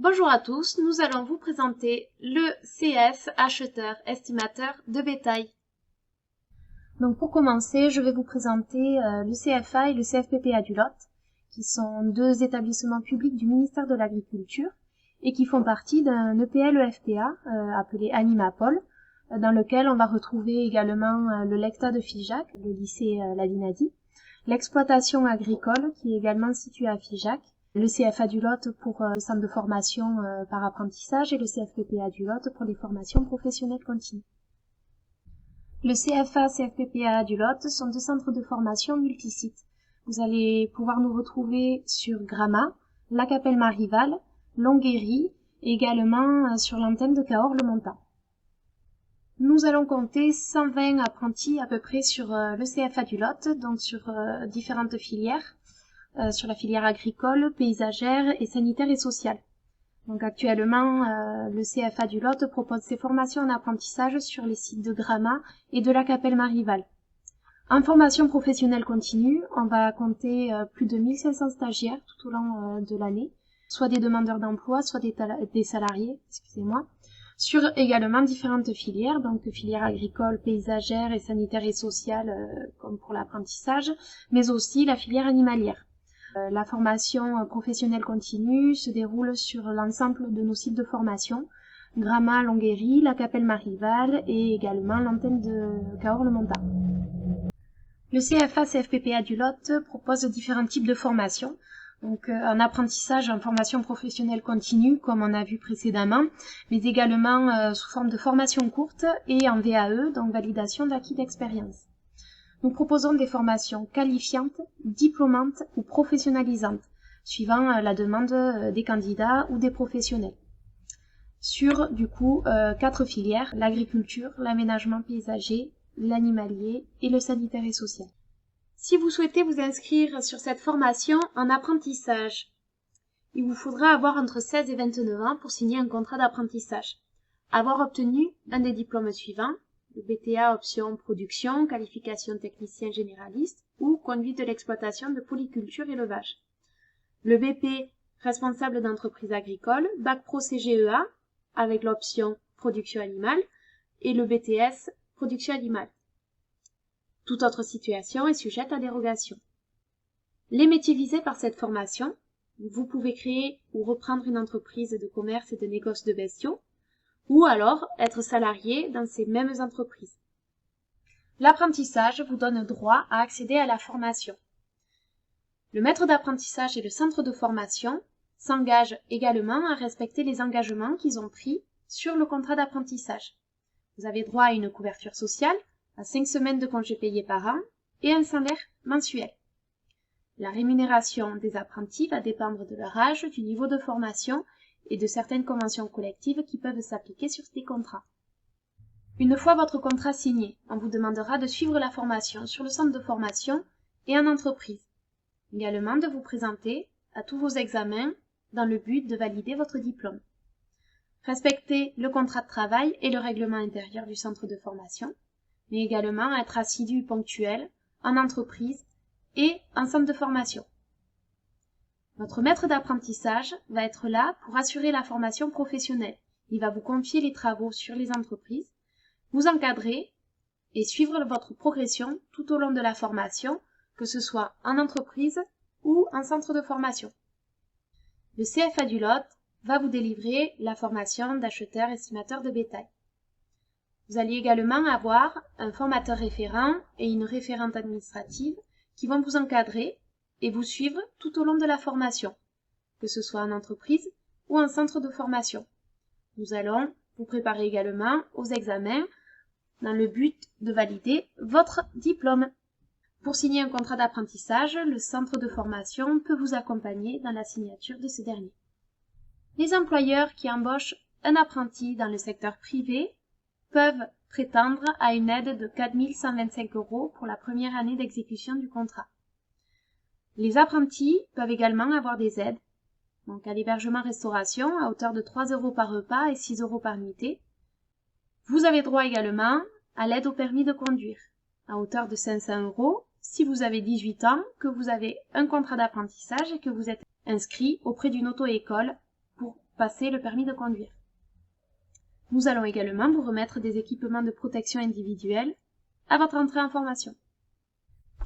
Bonjour à tous, nous allons vous présenter le CF acheteur-estimateur de bétail. Donc pour commencer, je vais vous présenter le CFA et le CFPPA du Lot, qui sont deux établissements publics du ministère de l'Agriculture et qui font partie d'un EPL-EFPA appelé Animapol, dans lequel on va retrouver également le LECTA de Figeac, le lycée Ladinadi, l'exploitation agricole qui est également située à Figeac, le CFA du Lot pour le centre de formation par apprentissage et le CFPPA du Lot pour les formations professionnelles continues. Le CFA, CFPPA du Lot sont deux centres de formation multisites. Vous allez pouvoir nous retrouver sur Gramat, La Capelle-Marival, Longuéry et également sur l'antenne de Cahors-le-Montant. Nous allons compter 120 apprentis à peu près sur le CFA du Lot, donc sur différentes filières. Sur la filière agricole, paysagère et sanitaire et sociale. Donc actuellement, le CFA du Lot propose ses formations en apprentissage sur les sites de Gramat et de la Capelle-Marival. En formation professionnelle continue, on va compter plus de 1500 stagiaires tout au long de l'année, soit des demandeurs d'emploi, soit des salariés, sur également différentes filières, donc filière agricole, paysagère et sanitaire et sociale, comme pour l'apprentissage, mais aussi la filière animalière. La formation professionnelle continue se déroule sur l'ensemble de nos sites de formation, Gramat, Longuéry, La Capelle-Marival et également l'antenne de Cahors-le-Montant. Le CFA-CFPPA du Lot propose différents types de formations, donc en apprentissage, en formation professionnelle continue, comme on a vu précédemment, mais également sous forme de formation courte et en VAE, donc validation d'acquis d'expérience. Nous proposons des formations qualifiantes, diplômantes ou professionnalisantes, suivant la demande des candidats ou des professionnels. Sur, du coup, 4 filières, l'agriculture, l'aménagement paysager, l'animalier et le sanitaire et social. Si vous souhaitez vous inscrire sur cette formation en apprentissage, il vous faudra avoir entre 16 et 29 ans pour signer un contrat d'apprentissage. Avoir obtenu un des diplômes suivants, le BTA option production, qualification technicien généraliste ou conduite de l'exploitation de polyculture élevage. Le BP responsable d'entreprise agricole, bac pro CGEA avec l'option production animale et le BTS production animale. Toute autre situation est sujette à dérogation. Les métiers visés par cette formation, vous pouvez créer ou reprendre une entreprise de commerce et de négoce de bestiaux, ou alors être salarié dans ces mêmes entreprises. L'apprentissage vous donne droit à accéder à la formation. Le maître d'apprentissage et le centre de formation s'engagent également à respecter les engagements qu'ils ont pris sur le contrat d'apprentissage. Vous avez droit à une couverture sociale, à 5 semaines de congés payés par an et un salaire mensuel. La rémunération des apprentis va dépendre de leur âge, du niveau de formation et de certaines conventions collectives qui peuvent s'appliquer sur ces contrats. Une fois votre contrat signé, on vous demandera de suivre la formation sur le centre de formation et en entreprise. Également de vous présenter à tous vos examens dans le but de valider votre diplôme. Respectez le contrat de travail et le règlement intérieur du centre de formation, mais également être assidu et ponctuel en entreprise et en centre de formation. Votre maître d'apprentissage va être là pour assurer la formation professionnelle. Il va vous confier les travaux sur les entreprises, vous encadrer et suivre votre progression tout au long de la formation, que ce soit en entreprise ou en centre de formation. Le CFA du Lot va vous délivrer la formation d'acheteur-estimateur de bétail. Vous allez également avoir un formateur référent et une référente administrative qui vont vous encadrer et vous suivre tout au long de la formation, que ce soit en entreprise ou en centre de formation. Nous allons vous préparer également aux examens dans le but de valider votre diplôme. Pour signer un contrat d'apprentissage, le centre de formation peut vous accompagner dans la signature de ce dernier. Les employeurs qui embauchent un apprenti dans le secteur privé peuvent prétendre à une aide de 4 125 € pour la première année d'exécution du contrat. Les apprentis peuvent également avoir des aides, donc à l'hébergement-restauration à hauteur de 3 € par repas et 6 € par nuitée. Vous avez droit également à l'aide au permis de conduire, à hauteur de 500 € si vous avez 18 ans, que vous avez un contrat d'apprentissage et que vous êtes inscrit auprès d'une auto-école pour passer le permis de conduire. Nous allons également vous remettre des équipements de protection individuelle à votre entrée en formation.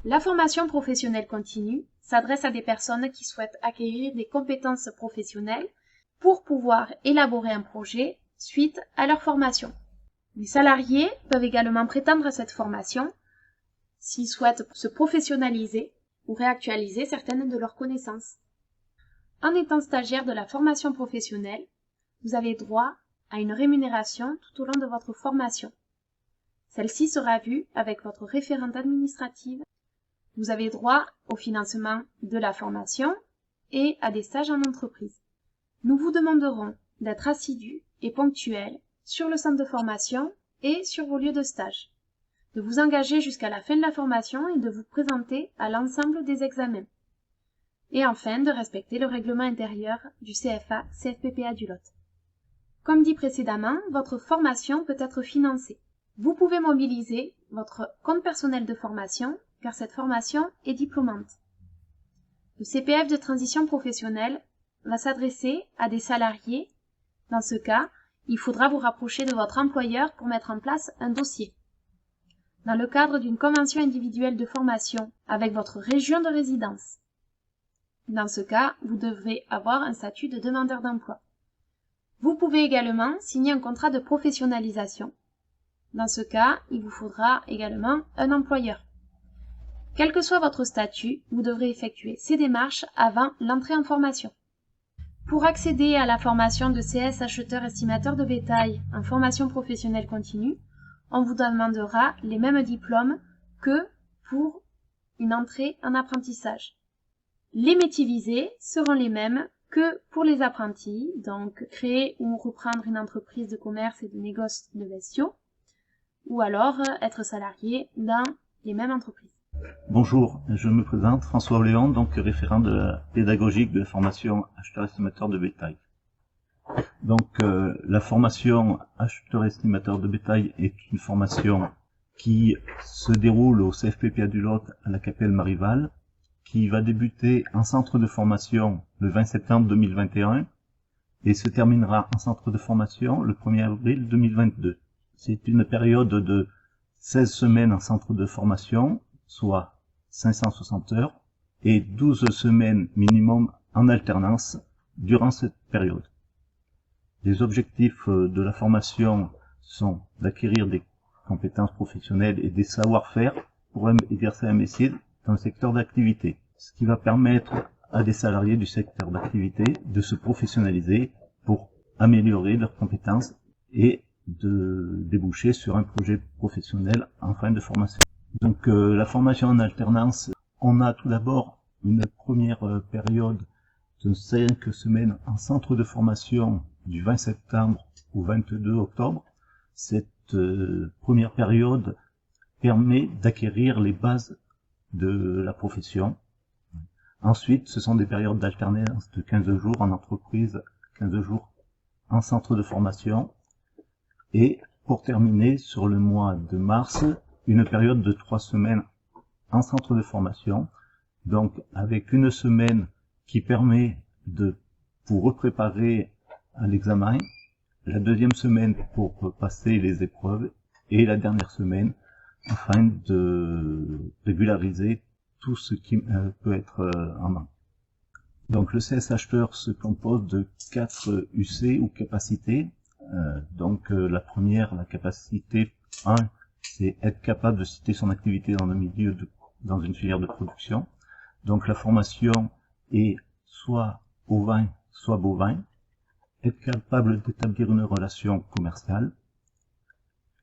La formation professionnelle continue s'adresse à des personnes qui souhaitent acquérir des compétences professionnelles pour pouvoir élaborer un projet suite à leur formation. Les salariés peuvent également prétendre à cette formation s'ils souhaitent se professionnaliser ou réactualiser certaines de leurs connaissances. En étant stagiaire de la formation professionnelle, vous avez droit à une rémunération tout au long de votre formation. Celle-ci sera vue avec votre référente administrative. Vous avez droit au financement de la formation et à des stages en entreprise. Nous vous demanderons d'être assidu et ponctuel sur le centre de formation et sur vos lieux de stage, de vous engager jusqu'à la fin de la formation et de vous présenter à l'ensemble des examens. Et enfin, de respecter le règlement intérieur du CFA CFPPA du Lot. Comme dit précédemment, votre formation peut être financée. Vous pouvez mobiliser votre compte personnel de formation car cette formation est diplômante. Le CPF de transition professionnelle va s'adresser à des salariés. Dans ce cas, il faudra vous rapprocher de votre employeur pour mettre en place un dossier. Dans le cadre d'une convention individuelle de formation avec votre région de résidence. Dans ce cas, vous devrez avoir un statut de demandeur d'emploi. Vous pouvez également signer un contrat de professionnalisation. Dans ce cas, il vous faudra également un employeur. Quel que soit votre statut, vous devrez effectuer ces démarches avant l'entrée en formation. Pour accéder à la formation de CS acheteur estimateur de bétail en formation professionnelle continue, on vous demandera les mêmes diplômes que pour une entrée en apprentissage. Les métiers visés seront les mêmes que pour les apprentis, donc créer ou reprendre une entreprise de commerce et de négoce de bestiaux, ou alors être salarié dans les mêmes entreprises. Bonjour, je me présente, François Léon, donc référent de la pédagogique de la formation acheteur-estimateur de bétail. Donc la formation acheteur-estimateur de bétail est une formation qui se déroule au CFPPA du Lot à la Capelle Marival, qui va débuter en centre de formation le 20 septembre 2021 et se terminera en centre de formation le 1er avril 2022. C'est une période de 16 semaines en centre de formation, soit 560 heures, et 12 semaines minimum en alternance durant cette période. Les objectifs de la formation sont d'acquérir des compétences professionnelles et des savoir-faire pour exercer un métier dans le secteur d'activité, ce qui va permettre à des salariés du secteur d'activité de se professionnaliser pour améliorer leurs compétences et de déboucher sur un projet professionnel en fin de formation. Donc la formation en alternance, on a tout d'abord une première période de 5 semaines en centre de formation du 20 septembre au 22 octobre. Cette première période permet d'acquérir les bases de la profession. Ensuite, ce sont des périodes d'alternance de 15 jours en entreprise, 15 jours en centre de formation. Et pour terminer, sur le mois de mars, une période de 3 semaines en centre de formation, donc avec une semaine qui permet de vous préparer à l'examen, la deuxième semaine pour passer les épreuves et la dernière semaine afin de régulariser tout ce qui peut être en main. Donc le CS acheteur se compose de 4 UC ou capacités. La première, la capacité 1, c'est être capable de citer son activité dans un milieu dans une filière de production. Donc la formation est soit ovin, soit bovin. Être capable d'établir une relation commerciale.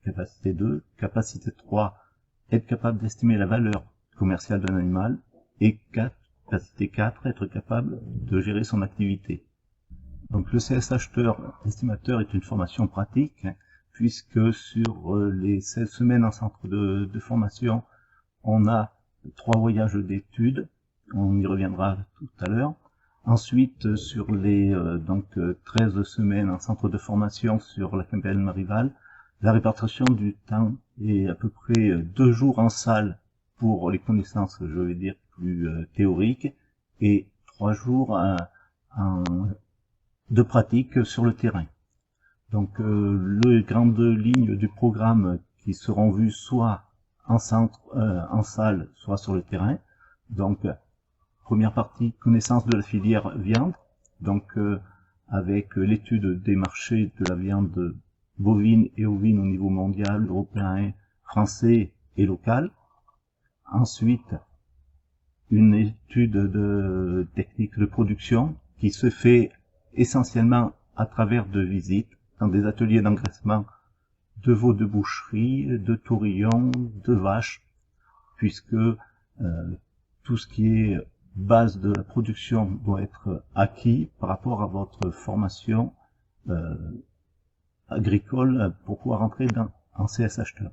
Capacité 2. Capacité 3, être capable d'estimer la valeur commerciale d'un animal. Et capacité 4, être capable de gérer son activité. Donc le CS acheteur estimateur est une formation pratique, puisque sur les 16 semaines en centre de formation, on a 3 voyages d'études, on y reviendra tout à l'heure. Ensuite, sur les 13 semaines en centre de formation sur la Capelle Marival, la répartition du temps est à peu près 2 jours en salle pour les connaissances, je vais dire, plus théoriques, et 3 jours de pratique sur le terrain. Donc les grandes lignes du programme qui seront vues soit en centre, en salle, soit sur le terrain. Donc première partie, connaissance de la filière viande, donc avec l'étude des marchés de la viande bovine et ovine au niveau mondial, européen, français et local. Ensuite, une étude de technique de production qui se fait essentiellement à travers de visites dans des ateliers d'engraissement de veaux de boucherie, de taurillons, de vaches, puisque tout ce qui est base de la production doit être acquis par rapport à votre formation agricole pour pouvoir entrer en CS acheteur.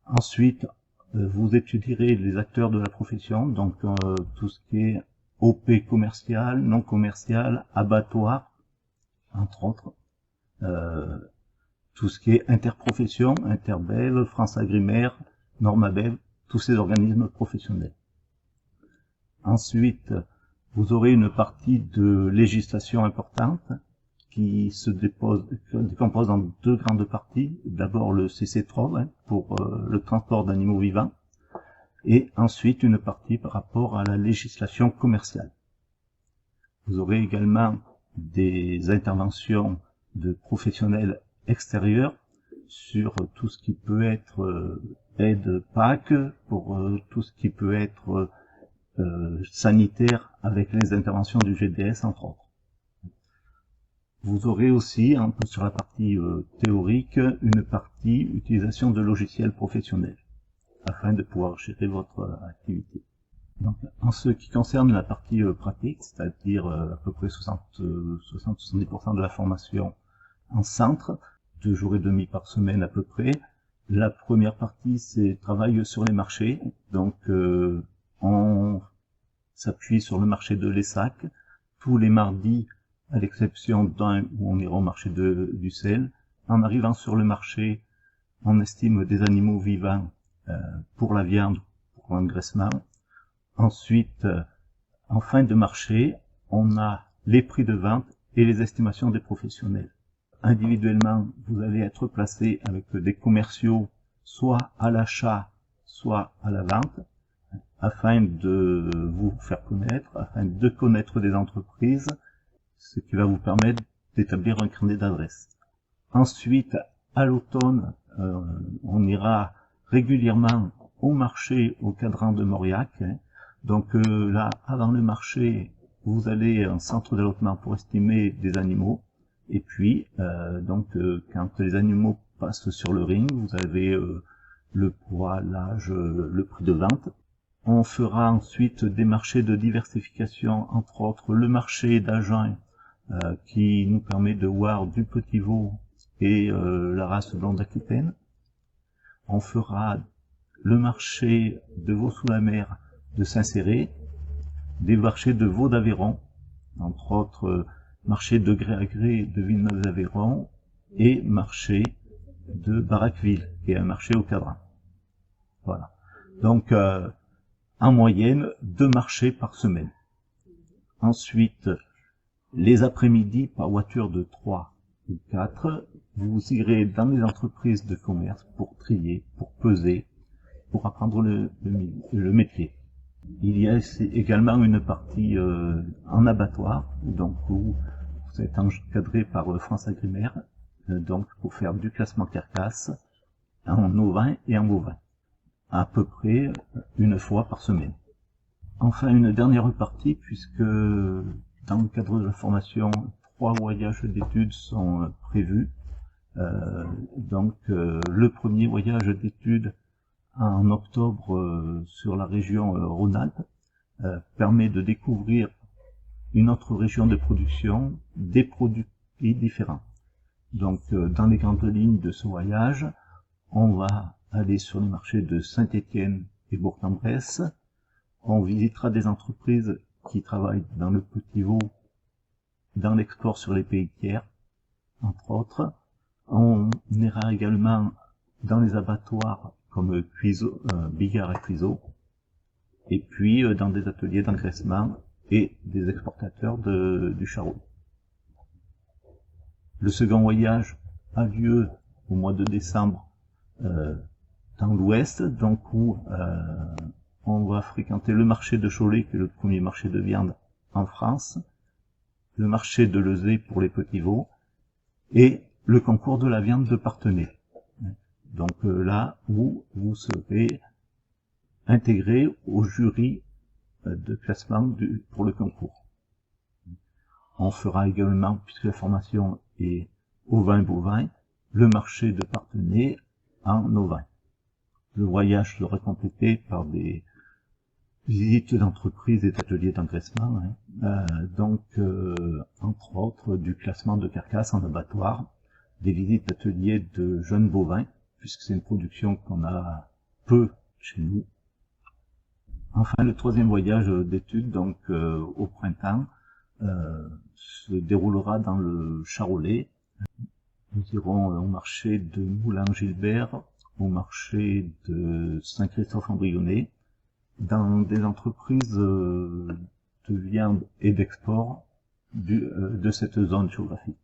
Ensuite, vous étudierez les acteurs de la profession, donc tout ce qui est OP commercial, non commercial, abattoir, entre autres. Tout ce qui est interprofession, Interbev, France Agrimaire, Normabev, tous ces organismes professionnels. Ensuite, vous aurez une partie de législation importante qui se décompose en deux grandes parties. D'abord le CC3 pour le transport d'animaux vivants et ensuite une partie par rapport à la législation commerciale. Vous aurez également des interventions de professionnels extérieurs sur tout ce qui peut être aide PAC, pour tout ce qui peut être sanitaire avec les interventions du GDS entre autres. Vous aurez aussi, un peu sur la partie théorique, une partie utilisation de logiciels professionnels afin de pouvoir gérer votre activité. Donc, en ce qui concerne la partie pratique, c'est-à-dire à peu près 60-70% de la formation en centre, 2 jours et demi par semaine à peu près. La première partie, c'est travail sur les marchés. Donc, on s'appuie sur le marché de l'Essac tous les mardis, à l'exception d'un où on ira au marché du sel. En arrivant sur le marché, on estime des animaux vivants pour la viande, pour l'engraissement. Ensuite, en fin de marché, on a les prix de vente et les estimations des professionnels. Individuellement, vous allez être placé avec des commerciaux, soit à l'achat, soit à la vente, afin de vous faire connaître, afin de connaître des entreprises, ce qui va vous permettre d'établir un carnet d'adresses. Ensuite, à l'automne, on ira régulièrement au marché au cadran de Mauriac. Donc là, avant le marché, vous allez en centre d'allotement pour estimer des animaux. Et puis, quand les animaux passent sur le ring, vous avez le poids, l'âge, le prix de vente. On fera ensuite des marchés de diversification, entre autres le marché d'Agen, qui nous permet de voir du petit veau et la race blonde aquitaine. On fera le marché de veau sous la mer de Saint-Céré, des marchés de veau d'Aveyron, entre autres marché de gré à gré de Villeneuve-d'Aveyron et marché de Barraqueville, qui est un marché au cadran. Voilà. Donc, en moyenne, 2 marchés par semaine. Ensuite, les après-midi, par voiture de 3 ou 4, vous irez dans les entreprises de commerce pour trier, pour peser, pour apprendre le métier. Il y a également une partie en abattoir, donc où vous êtes encadré par France Agrimaire, donc pour faire du classement carcasse en ovin et en bovin, à peu près une fois par semaine. Enfin, une dernière partie, puisque dans le cadre de la formation, 3 voyages d'études sont prévus. Le premier voyage d'études en octobre sur la région Rhône-Alpes permet de découvrir une autre région de production, des produits différents. Donc, dans les grandes lignes de ce voyage, on va aller sur les marchés de Saint-Étienne et Bourg-en-Bresse. On visitera des entreprises qui travaillent dans le petit veau, dans l'export sur les pays tiers, entre autres. On ira également dans les abattoirs comme Bigard et Cuiseaux, et puis dans des ateliers d'engraissement et des exportateurs du charolais. Le second voyage a lieu au mois de décembre dans l'ouest, donc où on va fréquenter le marché de Cholet, qui est le premier marché de viande en France, le marché de Lezay pour les petits veaux, et le concours de la viande de Parthenay. Donc là où vous serez intégré au jury de classement pour le concours. On fera également, puisque la formation est ovin bovin, le marché de Parthenay en ovin. Le voyage sera complété par des visites d'entreprises et d'ateliers d'engraissement, entre autres du classement de carcasses en abattoir, des visites d'ateliers de jeunes bovins, puisque c'est une production qu'on a peu chez nous. Enfin, le troisième voyage d'études, donc au printemps, se déroulera dans le Charolais. Nous irons au marché de Moulins-Gilbert, au marché de Saint-Christophe-en-Brionnais, dans des entreprises de viande et d'export de cette zone géographique.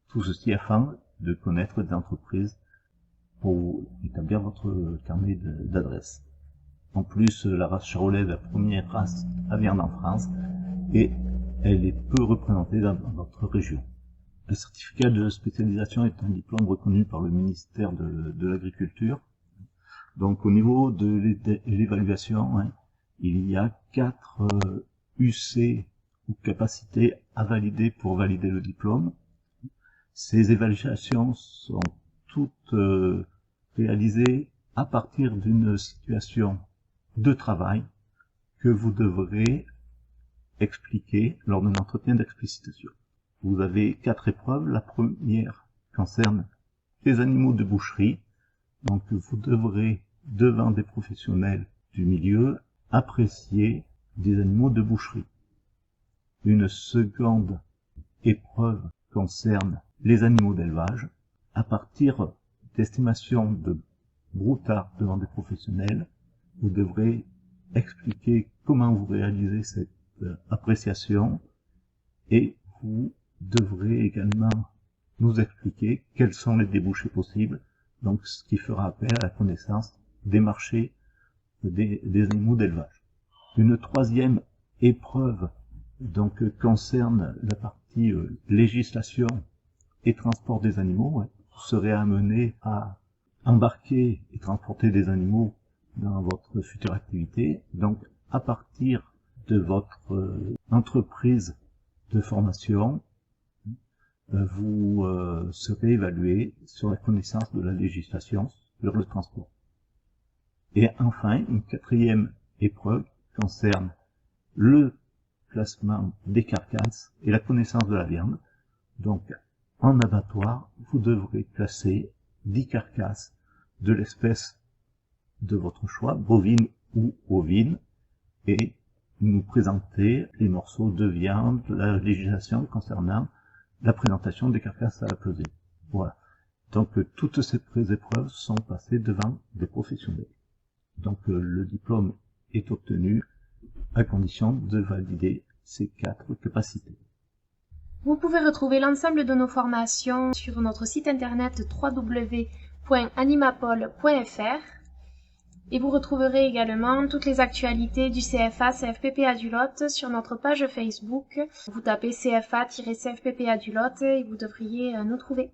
Tout ceci afin de connaître des entreprises pour établir votre carnet d'adresse. En plus, la race charolaise est la première race à viande en France et elle est peu représentée dans notre région. Le certificat de spécialisation est un diplôme reconnu par le ministère de l'Agriculture. Donc au niveau de l'évaluation, il y a 4 UC ou capacités à valider pour valider le diplôme. Ces évaluations sont toutes réalisées à partir d'une situation de travail que vous devrez expliquer lors d'un entretien d'explicitation. Vous avez 4 épreuves. La première concerne les animaux de boucherie. Donc vous devrez, devant des professionnels du milieu, apprécier des animaux de boucherie. Une seconde épreuve concerne les animaux d'élevage. À partir d'estimations de broutards devant des professionnels, vous devrez expliquer comment vous réalisez cette appréciation et vous devrez également nous expliquer quels sont les débouchés possibles, donc ce qui fera appel à la connaissance des marchés des animaux d'élevage. Une troisième épreuve donc concerne la partie législation et transport des animaux. Vous serez amené à embarquer et transporter des animaux dans votre future activité. Donc à partir de votre entreprise de formation, vous serez évalué sur la connaissance de la législation sur le transport. Et enfin, une quatrième épreuve concerne le classement des carcasses et la connaissance de la viande. Donc, en abattoir, vous devrez classer 10 carcasses de l'espèce de votre choix, bovine ou ovine, et nous présenter les morceaux de viande, la législation concernant la présentation des carcasses à la pesée. Voilà. Donc, toutes ces épreuves sont passées devant des professionnels. Donc, le diplôme est obtenu à condition de valider ces 4 capacités. Vous pouvez retrouver l'ensemble de nos formations sur notre site internet www.animapol.fr et vous retrouverez également toutes les actualités du CFA CFPPA du Lot sur notre page Facebook. Vous tapez CFA-CFPPA du Lot et vous devriez nous trouver.